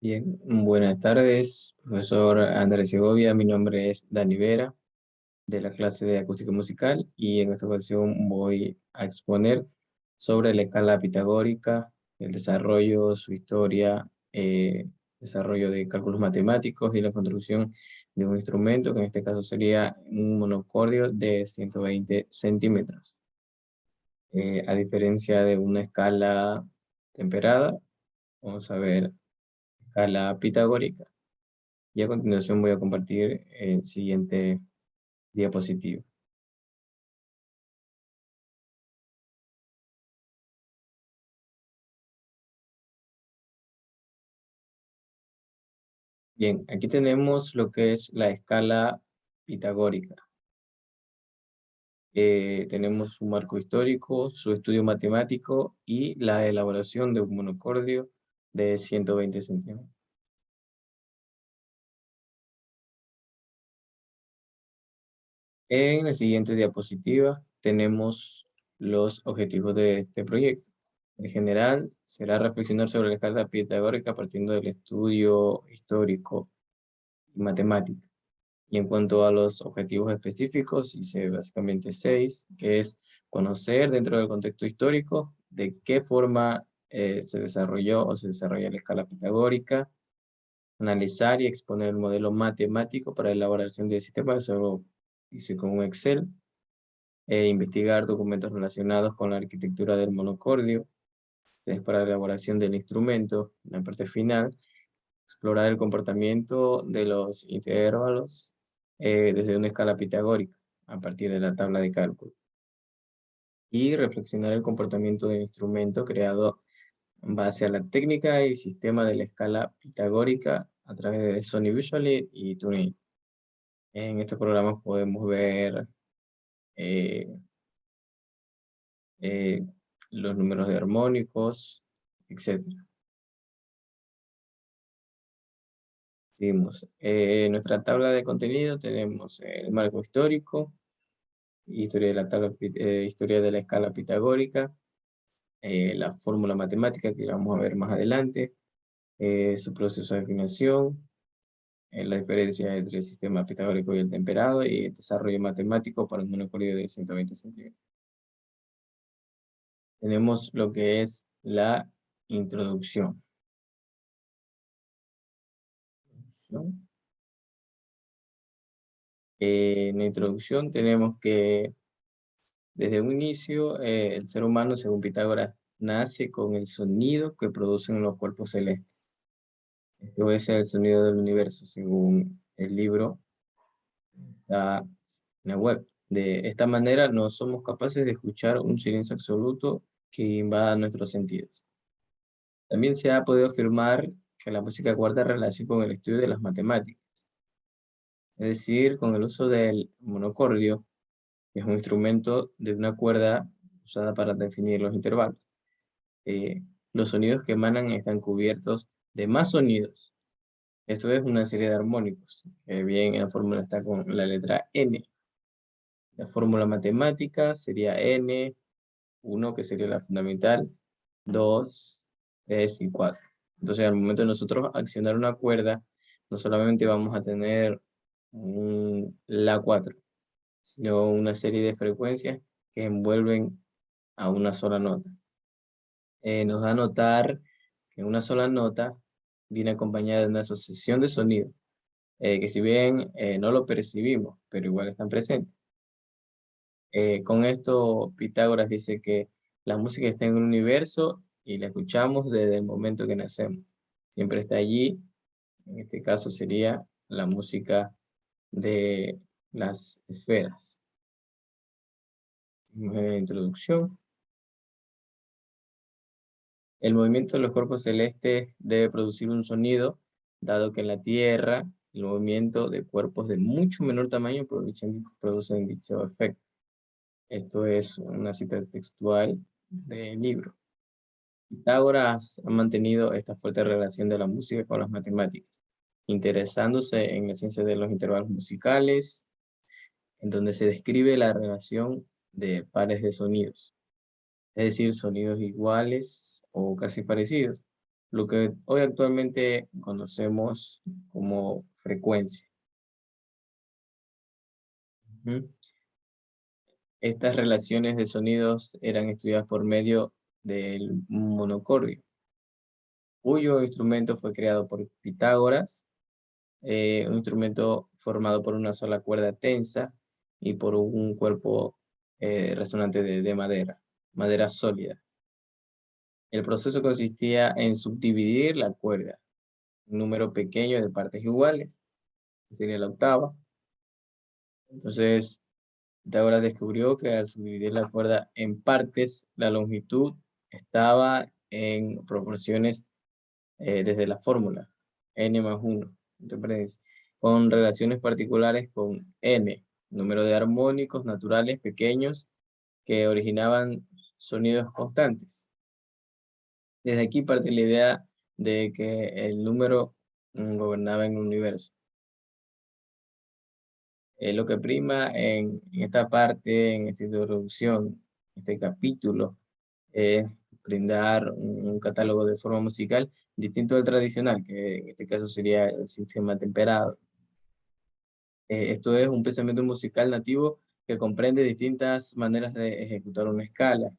Bien, buenas tardes, profesor Andrés Segovia. Mi nombre es Dani Vera, de la clase de acústica musical, y en esta ocasión voy a exponer sobre la escala pitagórica, el desarrollo, su historia, desarrollo de cálculos matemáticos y la construcción de un instrumento, que en este caso sería un monocordio de 120 centímetros. A diferencia de una escala temperada, vamos a ver escala pitagórica. Y a continuación voy a compartir el siguiente diapositivo. Bien, aquí tenemos lo que es la escala pitagórica. Tenemos su marco histórico, su estudio matemático y la elaboración de un monocordio de 120 centímetros. En la siguiente diapositiva tenemos los objetivos de este proyecto. En general, será reflexionar sobre la escala pitagórica partiendo del estudio histórico y matemático. Y en cuanto a los objetivos específicos, hice básicamente 6, que es conocer dentro del contexto histórico de qué forma se desarrolló o se desarrolla la escala pitagórica, analizar y exponer el modelo matemático para la elaboración del sistema, eso lo hice con un Excel, investigar documentos relacionados con la arquitectura del monocordio, entonces para la elaboración del instrumento, en la parte final, explorar el comportamiento de los intervalos desde una escala pitagórica a partir de la tabla de cálculo. Y reflexionar el comportamiento del instrumento creado en base a la técnica y sistema de la escala pitagórica a través de Sony Visual y TuneIn. En estos programas podemos ver eh, eh, los números de armónicos, etc. Seguimos. En nuestra tabla de contenido tenemos el marco histórico, historia de la historia de la escala pitagórica, la fórmula matemática que vamos a ver más adelante, su proceso de afinación, la diferencia entre el sistema pitagórico y el temperado y el desarrollo matemático para un monocordio de 120 centímetros. Tenemos lo que es la introducción. En la introducción tenemos que desde un inicio el ser humano, según Pitágoras, nace con el sonido que producen los cuerpos celestes. Esto es el sonido del universo, según el libro en la web. De esta manera no somos capaces de escuchar un silencio absoluto que invada nuestros sentidos. También se ha podido afirmar que la música guarda relación con el estudio de las matemáticas, es decir, con el uso del monocordio, que es un instrumento de una cuerda usada para definir los intervalos. Los sonidos que emanan están cubiertos de más sonidos. Esto es una serie de armónicos. Bien, en la fórmula está con la letra N. La fórmula matemática sería N, 1, que sería la fundamental, 2, 3 y 4. Entonces, al momento de nosotros accionar una cuerda, no solamente vamos a tener la 4, sino una serie de frecuencias que envuelven a una sola nota. Nos da a notar que una sola nota viene acompañada de una asociación de sonido, que si bien no lo percibimos, pero igual están presentes. Con esto, Pitágoras dice que la música está en un universo y la escuchamos desde el momento que nacemos. Siempre está allí. En este caso sería la música de las esferas. En la introducción. El movimiento de los cuerpos celestes debe producir un sonido, dado que en la Tierra el movimiento de cuerpos de mucho menor tamaño producen dicho efecto. Esto es una cita textual del libro. Pitágoras ha mantenido esta fuerte relación de la música con las matemáticas, interesándose en la ciencia de los intervalos musicales, en donde se describe la relación de pares de sonidos, es decir, sonidos iguales o casi parecidos, lo que hoy actualmente conocemos como frecuencia. Ujú. Estas relaciones de sonidos eran estudiadas por medio del monocordio, cuyo instrumento fue creado por Pitágoras, un instrumento formado por una sola cuerda tensa y por un cuerpo resonante de madera, madera sólida. El proceso consistía en subdividir la cuerda, un número pequeño de partes iguales, que sería la octava. Entonces, Pitágoras descubrió que al subdividir la cuerda en partes, la longitud estaba en proporciones desde la fórmula n más 1, entre paréntesis, con relaciones particulares con n, número de armónicos naturales pequeños que originaban sonidos constantes. Desde aquí parte la idea de que el número gobernaba en el universo. Lo que prima en esta parte, en esta introducción, este capítulo, es brindar un catálogo de forma musical distinto al tradicional, que en este caso sería el sistema temperado. Esto es un pensamiento musical nativo que comprende distintas maneras de ejecutar una escala.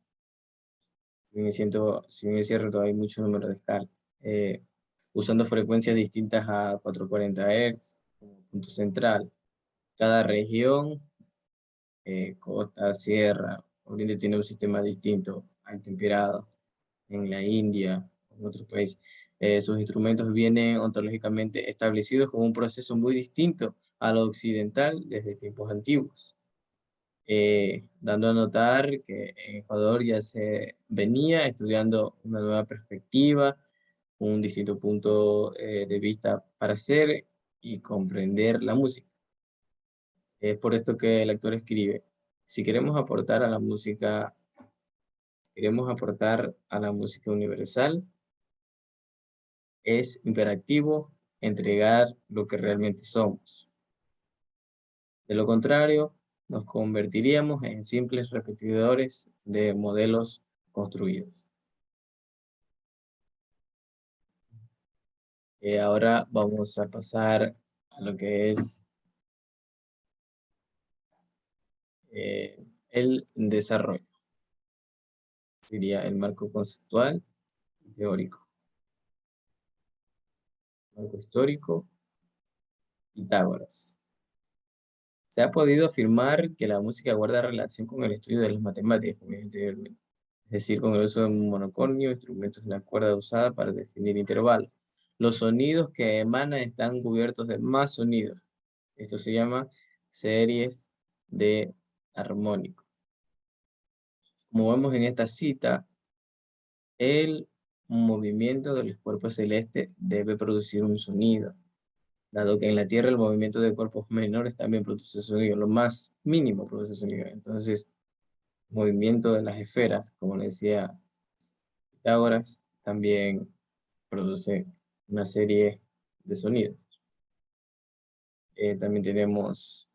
Si bien es cierto, hay muchos números de escala. Usando frecuencias distintas a 440 Hz como punto central. Cada región, costa, sierra, oriente tiene un sistema distinto al temperado. En la India, en otros países, sus instrumentos vienen ontológicamente establecidos como un proceso muy distinto a lo occidental desde tiempos antiguos. Dando a notar que en Ecuador ya se venía estudiando una nueva perspectiva, un distinto punto de vista para hacer y comprender la música. Es por esto que el autor escribe, si queremos aportar a la música, universal, es imperativo entregar lo que realmente somos. De lo contrario, nos convertiríamos en simples repetidores de modelos construidos. Ahora vamos a pasar a lo que es el desarrollo. Sería el marco conceptual y teórico. Marco histórico, Pitágoras. Se ha podido afirmar que la música guarda relación con el estudio de las matemáticas, como dije anteriormente. Es decir, con el uso de un monocornio, instrumentos en la cuerda usada para definir intervalos. Los sonidos que emanan están cubiertos de más sonidos. Esto se llama series de armónicos. Como vemos en esta cita, el movimiento de los cuerpos celestes debe producir un sonido, dado que en la Tierra el movimiento de cuerpos menores también produce sonido, lo más mínimo produce sonido. Entonces, movimiento de las esferas, como le decía Pitágoras, también produce una serie de sonidos. También tenemos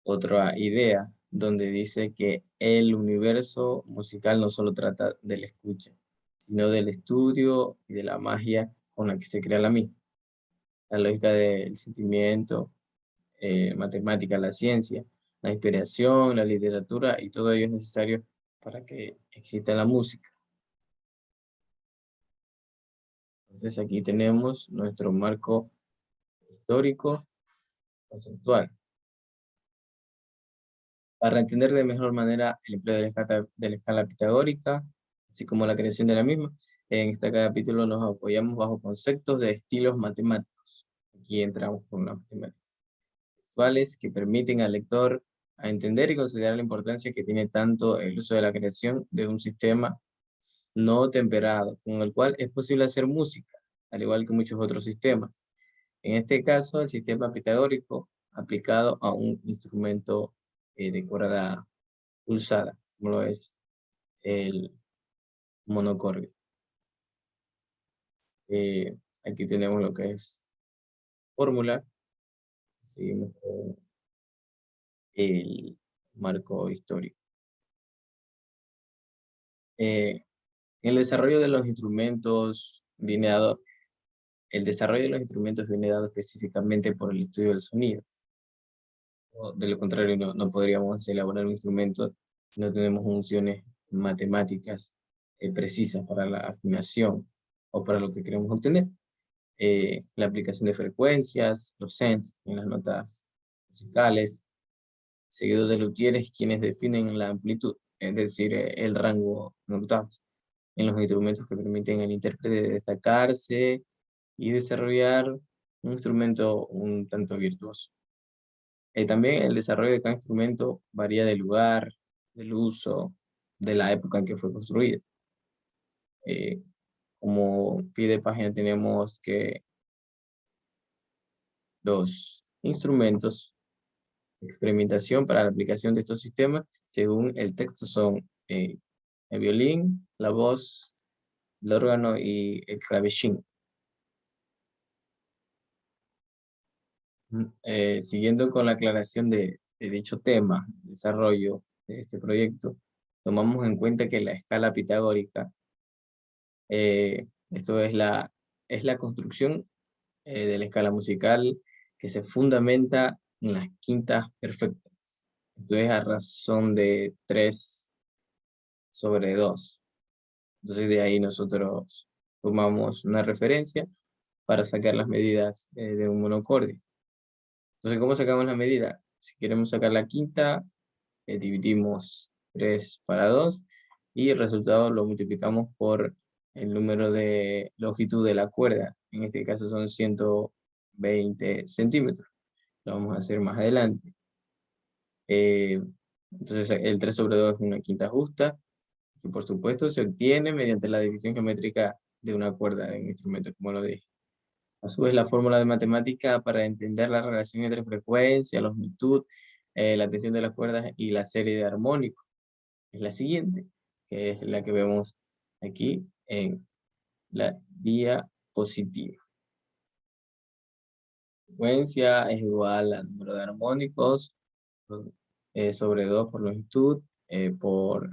otra idea donde dice que el universo musical no solo trata de la escucha, sino del estudio y de la magia con la que se crea la misma. La lógica del sentimiento, matemática, la ciencia, la inspiración, la literatura y todo ello es necesario para que exista la música. Entonces aquí tenemos nuestro marco histórico conceptual. Para entender de mejor manera el empleo de la escala pitagórica, así como la creación de la misma, en este capítulo nos apoyamos bajo conceptos de estilos matemáticos. Aquí entramos con las matemáticas visuales que permiten al lector a entender y considerar la importancia que tiene tanto el uso de la creación de un sistema no temperado, con el cual es posible hacer música, al igual que muchos otros sistemas. En este caso, el sistema pitagórico aplicado a un instrumento de cuerda pulsada, como lo es el monocordio. Aquí tenemos lo que es fórmula. Seguimos con el marco histórico. El desarrollo de los instrumentos viene dado, el desarrollo de los instrumentos viene dado específicamente por el estudio del sonido. O de lo contrario, no podríamos elaborar un instrumento si no tenemos funciones matemáticas precisas para la afinación o para lo que queremos obtener. La aplicación de frecuencias, los cents en las notas musicales, seguido de luthieres quienes definen la amplitud, es decir, el rango en octavas, en los instrumentos que permiten al intérprete destacarse y desarrollar un instrumento un tanto virtuoso. También el desarrollo de cada instrumento varía del lugar, del uso, de la época en que fue construido. Como pie de página tenemos que los instrumentos de experimentación para la aplicación de estos sistemas, según el texto, son el violín, la voz, el órgano y el clavecín. Siguiendo con la aclaración de dicho tema, desarrollo de este proyecto, tomamos en cuenta que la escala pitagórica, esto es la construcción de la escala musical que se fundamenta en las quintas perfectas. Esto es a razón de 3/2. Entonces de ahí nosotros tomamos una referencia para sacar las medidas de un monocorde. Entonces, ¿cómo sacamos la medida? Si queremos sacar la quinta, dividimos 3/2 y el resultado lo multiplicamos por el número de longitud de la cuerda. En este caso son 120 centímetros. Lo vamos a hacer más adelante. Entonces, el 3/2 es una quinta justa, que por supuesto se obtiene mediante la división geométrica de una cuerda en un instrumento, como lo dije. A su vez, la fórmula de matemática para entender la relación entre frecuencia, longitud, la tensión de las cuerdas y la serie de armónicos es la siguiente, que es la que vemos aquí en la diapositiva. Frecuencia es igual al número de armónicos sobre 2 por longitud por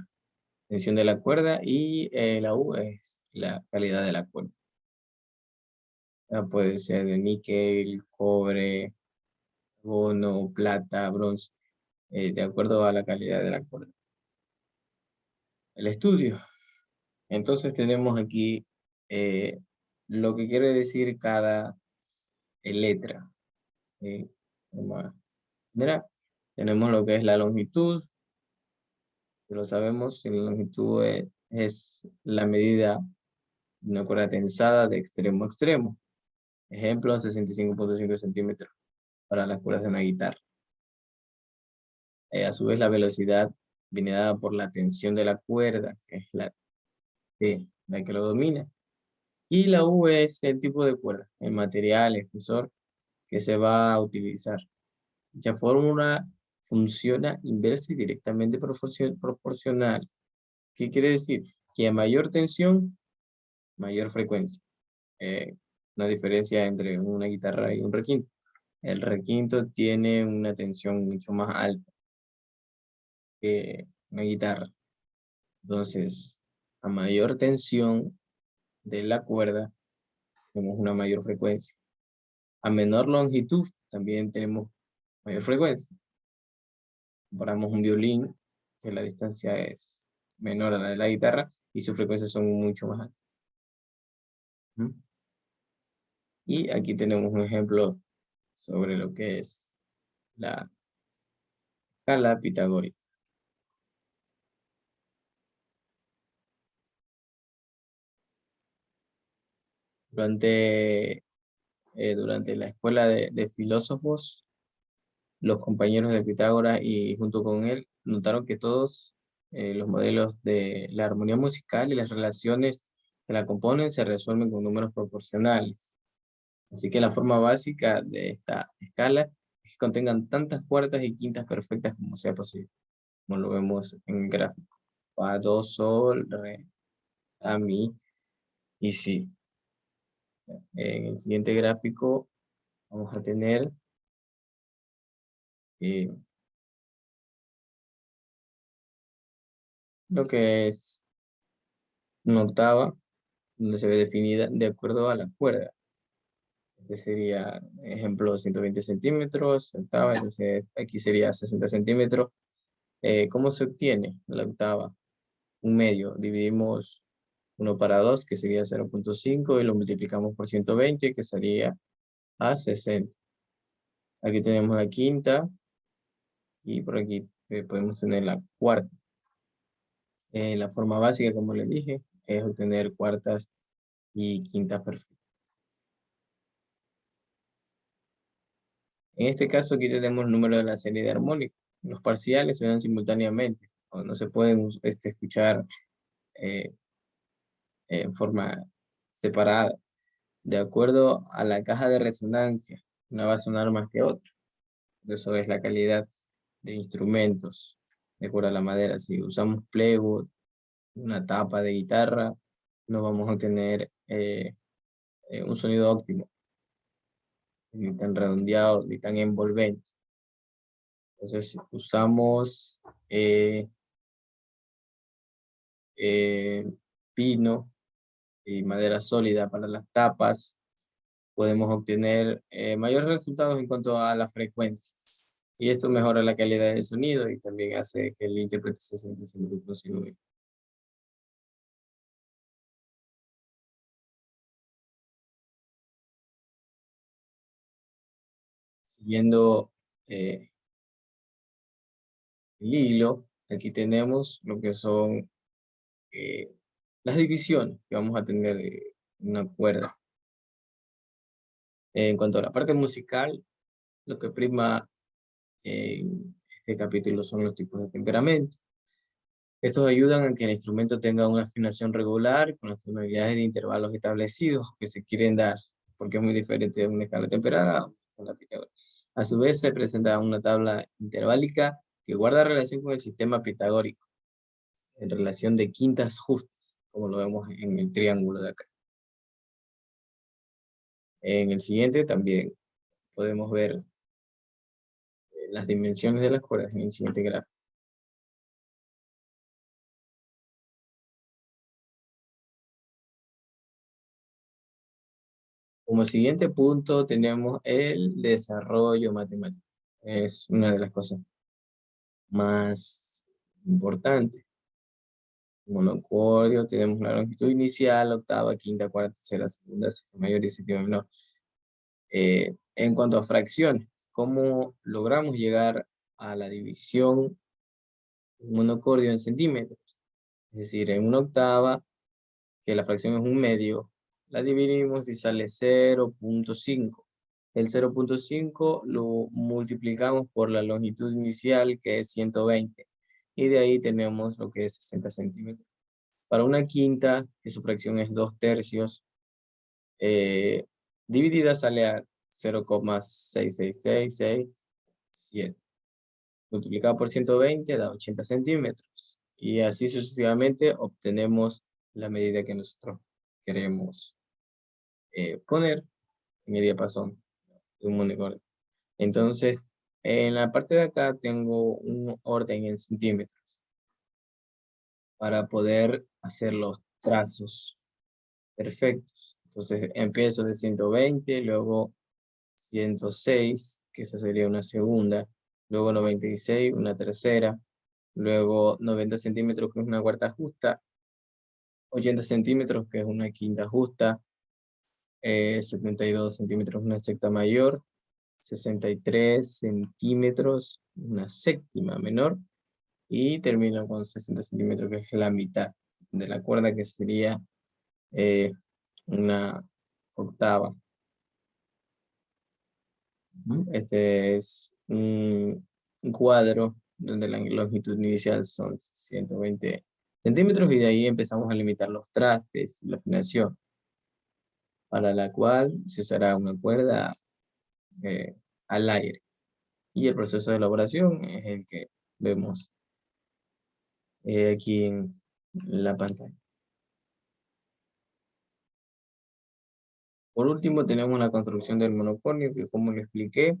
tensión de la cuerda y la U es la calidad de la cuerda. Puede ser de níquel, cobre, carbono, plata, bronce, de acuerdo a la calidad de la cuerda. El estudio. Entonces tenemos aquí lo que quiere decir cada letra. Mira, tenemos lo que es la longitud, que lo sabemos, y la longitud es la medida de una cuerda tensada de extremo a extremo. Ejemplo, 65.5 centímetros para las cuerdas de una guitarra. A su vez, la velocidad viene dada por la tensión de la cuerda, que es la T, la que lo domina. Y la U es el tipo de cuerda, el material, el espesor que se va a utilizar. Dicha fórmula funciona inversa y directamente proporcional. ¿Qué quiere decir? Que a mayor tensión, mayor frecuencia. Una diferencia entre una guitarra y un requinto. El requinto tiene una tensión mucho más alta que una guitarra. Entonces, a mayor tensión de la cuerda, tenemos una mayor frecuencia. A menor longitud, también tenemos mayor frecuencia. Comparamos un violín, que la distancia es menor a la de la guitarra, y sus frecuencias son mucho más altas. Y aquí tenemos un ejemplo sobre lo que es la escala pitagórica. Durante la escuela de filósofos, los compañeros de Pitágoras y junto con él notaron que todos los modelos de la armonía musical y las relaciones que la componen se resuelven con números proporcionales. Así que la forma básica de esta escala es que contengan tantas cuartas y quintas perfectas como sea posible, como lo vemos en el gráfico. Fa, do, sol, re, la, mi y si. En el siguiente gráfico vamos a tener eh, lo que es una octava, donde se ve definida de acuerdo a la cuerda. Este sería, ejemplo, 120 centímetros, octava, entonces aquí sería 60 centímetros. ¿Cómo se obtiene la octava? Un medio, dividimos 1 para 2, que sería 0.5, y lo multiplicamos por 120, que sería a 60. Aquí tenemos la quinta, y por aquí podemos tener la cuarta. La forma básica, como les dije, es obtener cuartas y quintas perfectas. En este caso, aquí tenemos el número de la serie de armónicos. Los parciales se dan simultáneamente, o no se pueden escuchar eh, en forma separada. De acuerdo a la caja de resonancia, una va a sonar más que otra. Eso es la calidad de instrumentos, de acuerdo a la madera. Si usamos plywood, una tapa de guitarra, no vamos a obtener un sonido óptimo, ni tan redondeado, ni tan envolvente. Entonces usamos pino y madera sólida para las tapas. Podemos obtener mayores resultados en cuanto a las frecuencias. Y esto mejora la calidad del sonido y también hace que el intérprete se sienta seguro consigo mismo. Siguiendo el hilo, aquí tenemos lo que son eh, las divisiones que vamos a tener de una cuerda. En cuanto a la parte musical, lo que prima en este capítulo son los tipos de temperamento. Estos ayudan a que el instrumento tenga una afinación regular con las tonalidades de intervalos establecidos que se quieren dar, porque es muy diferente de una escala temperada a una escala pitagórica. A su vez, se presenta una tabla interválica que guarda relación con el sistema pitagórico, en relación de quintas justas, como lo vemos en el triángulo de acá. En el siguiente también podemos ver las dimensiones de las cuerdas en el siguiente gráfico. Como siguiente punto tenemos el desarrollo matemático. Es una de las cosas más importantes. Monocordio, tenemos la longitud inicial, octava, quinta, cuarta, tercera, segunda, sexta mayor y séptima menor. En cuanto a fracciones, ¿cómo logramos llegar a la división monocordio en centímetros? Es decir, en una octava, que la fracción es un medio, la dividimos y sale 0.5. El 0.5 lo multiplicamos por la longitud inicial, que es 120. Y de ahí tenemos lo que es 60 centímetros. Para una quinta, que su fracción es 2/3, dividida sale a 0,666667. Multiplicado por 120 da 80 centímetros. Y así sucesivamente obtenemos la medida que nosotros queremos poner en el diapasón de un monitor. Entonces, en la parte de acá tengo un orden en centímetros para poder hacer los trazos perfectos. Entonces, empiezo de 120, luego 106, que esa sería una segunda, luego 96, una tercera, luego 90 centímetros, que es una cuarta justa, 80 centímetros, que es una quinta justa, 72 centímetros, una sexta mayor, 63 centímetros, una séptima menor, y termino con 60 centímetros, que es la mitad de la cuerda, que sería una octava. Este es un cuadro donde la longitud inicial son 120 centímetros, y de ahí empezamos a limitar los trastes y la afinación, para la cual se usará una cuerda al aire. Y el proceso de elaboración es el que vemos aquí en la pantalla. Por último, tenemos la construcción del monocornio, que como le expliqué,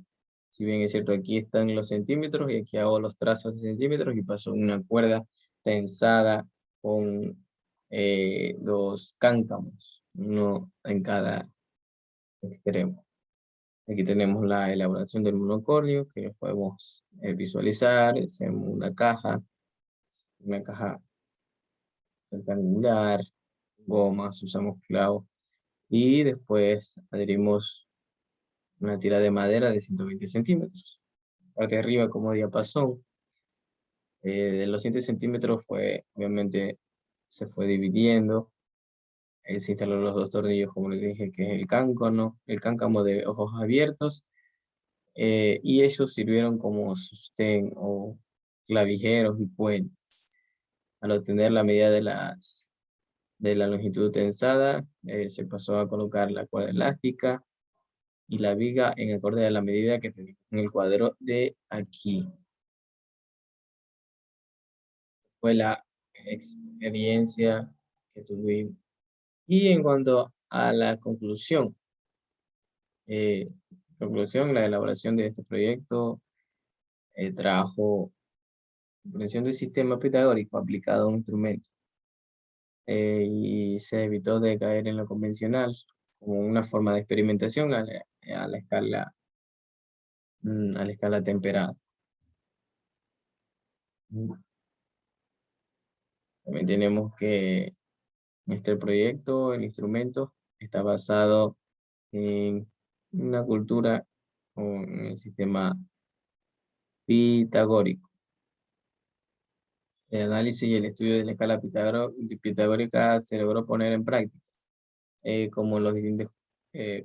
si bien es cierto, aquí están los centímetros y aquí hago los trazos de centímetros y paso una cuerda tensada con dos cáncamos, uno en cada extremo. Aquí tenemos la elaboración del monocordio, que lo podemos visualizar. Es en una caja rectangular, gomas, usamos clavos, y después adherimos una tira de madera de 120 centímetros. Parte de arriba como diapasón. De los 100 centímetros obviamente se fue dividiendo. Se instalaron los dos tornillos, como les dije, que es el cáncamo de ojos abiertos, y ellos sirvieron como sostén o clavijeros y puentes. Al obtener la medida de la longitud tensada, se pasó a colocar la cuerda elástica y la viga en acorde a la medida que tenemos en el cuadro de aquí. Fue la experiencia que tuvimos. Y en cuanto a la conclusión, la elaboración de este proyecto trajo comprensión del sistema pitagórico aplicado a un instrumento, y se evitó de caer en lo convencional como una forma de experimentación a la escala, a la escala temperada. También tenemos que este proyecto, el instrumento, está basado en una cultura o en el sistema pitagórico. El análisis y el estudio de la escala pitagórica se logró poner en práctica, como los distintos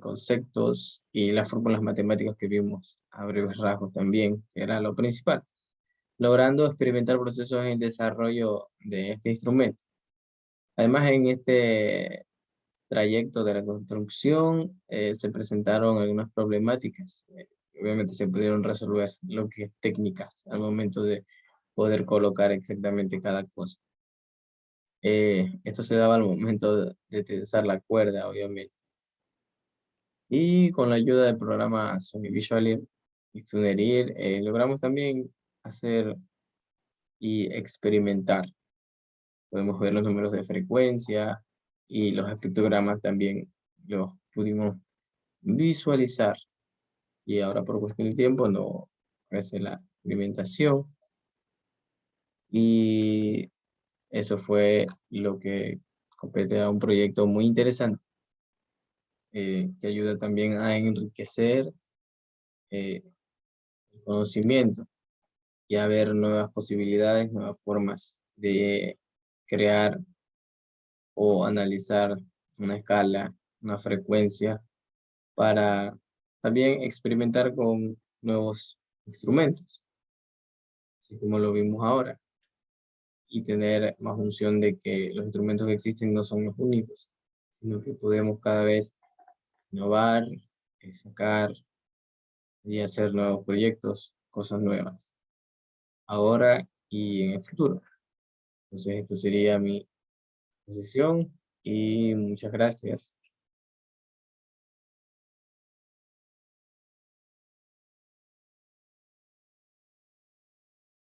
conceptos y las fórmulas matemáticas que vimos a breves rasgos también, que era lo principal, logrando experimentar procesos en desarrollo de este instrumento. Además, en este trayecto de la construcción se presentaron algunas problemáticas. Obviamente se pudieron resolver lo que es técnicas al momento de poder colocar exactamente cada cosa. Esto se daba al momento de tensar la cuerda, obviamente. Y con la ayuda del programa Sony Visual y Tunerir, logramos también hacer y experimentar. Podemos ver los números de frecuencia y los espectrogramas también los pudimos visualizar. Y ahora por cuestión de tiempo no hace la experimentación. Y eso fue lo que compete a un proyecto muy interesante, que ayuda también a enriquecer el conocimiento y a ver nuevas posibilidades, nuevas formas de crear o analizar una escala, una frecuencia, para también experimentar con nuevos instrumentos, así como lo vimos ahora, y tener más función de que los instrumentos que existen no son los únicos, sino que podemos cada vez innovar, sacar y hacer nuevos proyectos, cosas nuevas, ahora y en el futuro. Entonces, esto sería mi posición y muchas gracias.